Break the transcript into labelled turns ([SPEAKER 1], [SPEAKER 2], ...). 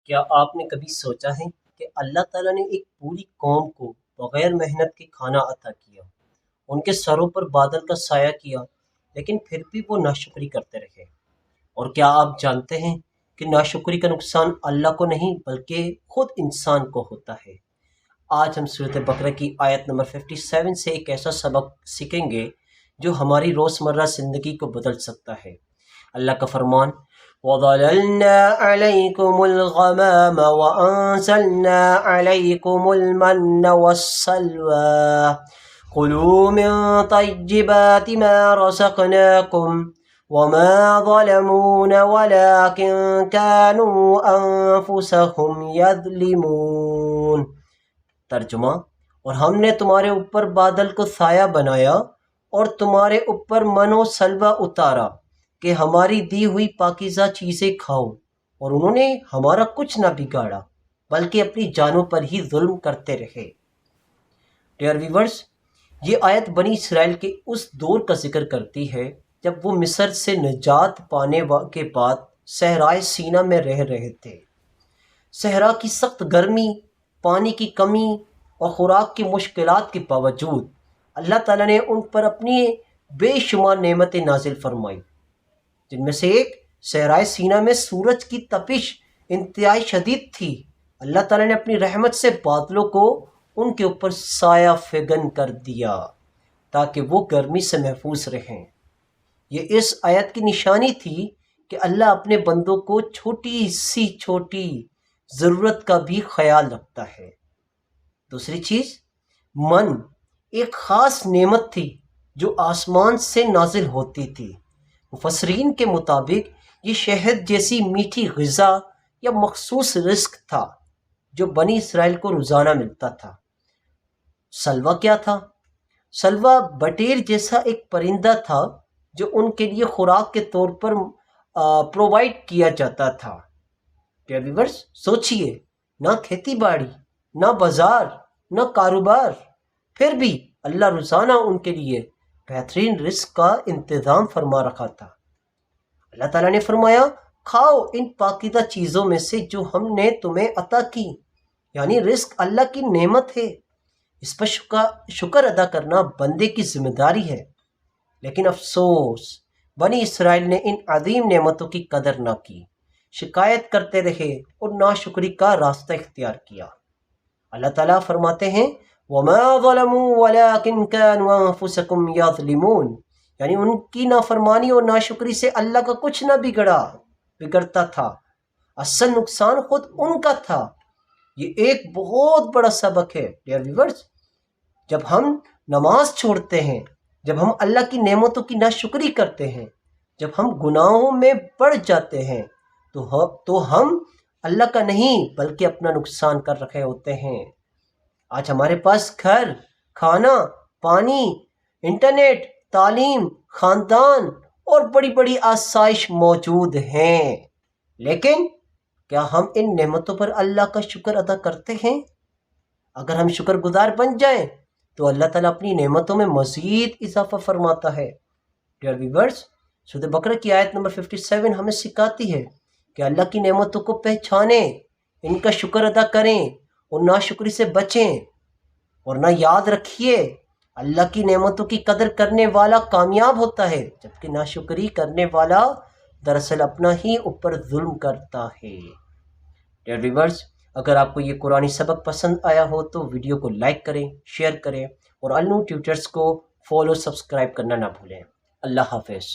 [SPEAKER 1] کیا آپ نے کبھی سوچا ہے کہ اللہ تعالیٰ نے ایک پوری قوم کو بغیر محنت کے کھانا عطا کیا، ان کے سروں پر بادل کا سایہ کیا، لیکن پھر بھی وہ ناشکری کرتے رہے؟ اور کیا آپ جانتے ہیں کہ ناشکری کا نقصان اللہ کو نہیں بلکہ خود انسان کو ہوتا ہے؟ آج ہم سورۃ بقرہ کی آیت نمبر 57 سے ایک ایسا سبق سیکھیں گے جو ہماری روزمرہ زندگی کو بدل سکتا ہے۔ اللہ کا فرمان، وَظَلَلْنَا عَلَيْكُمُ الْغَمَامَ وَأَنزَلْنَا عَلَيْكُمُ الْمَنَّ وَالسَّلْوَىٰ كُلُوا مِن طَيِّبَاتِ مَا رَزَقْنَاكُمْ وَمَا ظَلَمُونَا وَلَٰكِن كَانُوا أَنفُسَهُمْ يَظْلِمُونَ۔ ترجمہ، اور ہم نے تمہارے اوپر بادل کو سایہ بنایا اور تمہارے اوپر من و سلوہ اتارا کہ ہماری دی ہوئی پاکیزہ چیزیں کھاؤ، اور انہوں نے ہمارا کچھ نہ بگاڑا بلکہ اپنی جانوں پر ہی ظلم کرتے رہے۔ ڈیئر ویورز، یہ آیت بنی اسرائیل کے اس دور کا ذکر کرتی ہے جب وہ مصر سے نجات پانے کے بعد صحرائے سینا میں رہ رہے تھے۔ صحرا کی سخت گرمی، پانی کی کمی اور خوراک کی مشکلات کے باوجود اللہ تعالیٰ نے ان پر اپنی بے شمار نعمتیں نازل فرمائی، جن میں سے ایک صحرائے سینا میں سورج کی تپش انتہائی شدید تھی۔ اللہ تعالیٰ نے اپنی رحمت سے بادلوں کو ان کے اوپر سایہ فگن کر دیا تاکہ وہ گرمی سے محفوظ رہیں۔ یہ اس آیت کی نشانی تھی کہ اللہ اپنے بندوں کو چھوٹی ضرورت کا بھی خیال رکھتا ہے۔ دوسری چیز، من ایک خاص نعمت تھی جو آسمان سے نازل ہوتی تھی۔ مفسرین کے مطابق یہ شہد جیسی میٹھی غذا یا مخصوص رزق تھا جو بنی اسرائیل کو روزانہ ملتا تھا۔ سلوہ کیا تھا؟ سلوہ بٹیر جیسا ایک پرندہ تھا جو ان کے لیے خوراک کے طور پر پرووائڈ کیا جاتا تھا۔ ڈیئر ویورز، سوچئے، نہ کھیتی باڑی، نہ بازار، نہ کاروبار، پھر بھی اللہ روزانہ ان کے لیے بہترین رزق کا انتظام فرما رکھا تھا۔ اللہ تعالیٰ نے فرمایا، کھاؤ ان پاکیزہ چیزوں میں سے جو ہم نے تمہیں عطا کی، یعنی رزق اللہ کی نعمت ہے، اس پر شکر ادا کرنا بندے کی ذمہ داری ہے۔ لیکن افسوس، بنی اسرائیل نے ان عظیم نعمتوں کی قدر نہ کی، شکایت کرتے رہے اور ناشکری کا راستہ اختیار کیا۔ اللہ تعالیٰ فرماتے ہیں، وَمَا ظَلَمُوا وَلَٰكِن كَانُوا أَنفُسَهُمْ يَظْلِمُونَ، یعنی ان کی نافرمانی اور ناشکری سے اللہ کا کچھ نہ بگڑتا تھا، اصل نقصان خود ان کا تھا۔ یہ ایک بہت بڑا سبق ہے ڈیئر ویورز۔ جب ہم نماز چھوڑتے ہیں، جب ہم اللہ کی نعمتوں کی ناشکری کرتے ہیں، جب ہم گناہوں میں پڑ جاتے ہیں تو ہم اللہ کا نہیں بلکہ اپنا نقصان کر رکھے ہوتے ہیں۔ آج ہمارے پاس گھر، کھانا، پانی، انٹرنیٹ، تعلیم، خاندان اور بڑی بڑی آسائش موجود ہیں، لیکن کیا ہم ان نعمتوں پر اللہ کا شکر ادا کرتے ہیں؟ اگر ہم شکر گزار بن جائیں تو اللہ تعالیٰ اپنی نعمتوں میں مزید اضافہ فرماتا ہے۔ ڈیئر ویورز، سورۃ بقرہ کی آیت نمبر 57 ہمیں سکھاتی ہے کہ اللہ کی نعمتوں کو پہچانیں، ان کا شکر ادا کریں اور ناشکری سے بچیں، ورنہ یاد رکھیے، اللہ کی نعمتوں کی قدر کرنے والا کامیاب ہوتا ہے، جبکہ ناشکری کرنے والا دراصل اپنا ہی اوپر ظلم کرتا ہے۔ ڈیئر ویورز، اگر آپ کو یہ قرآنی سبق پسند آیا ہو تو ویڈیو کو لائک کریں، شیئر کریں اور النور ٹیوٹرز کو فالو سبسکرائب کرنا نہ بھولیں۔ اللہ حافظ۔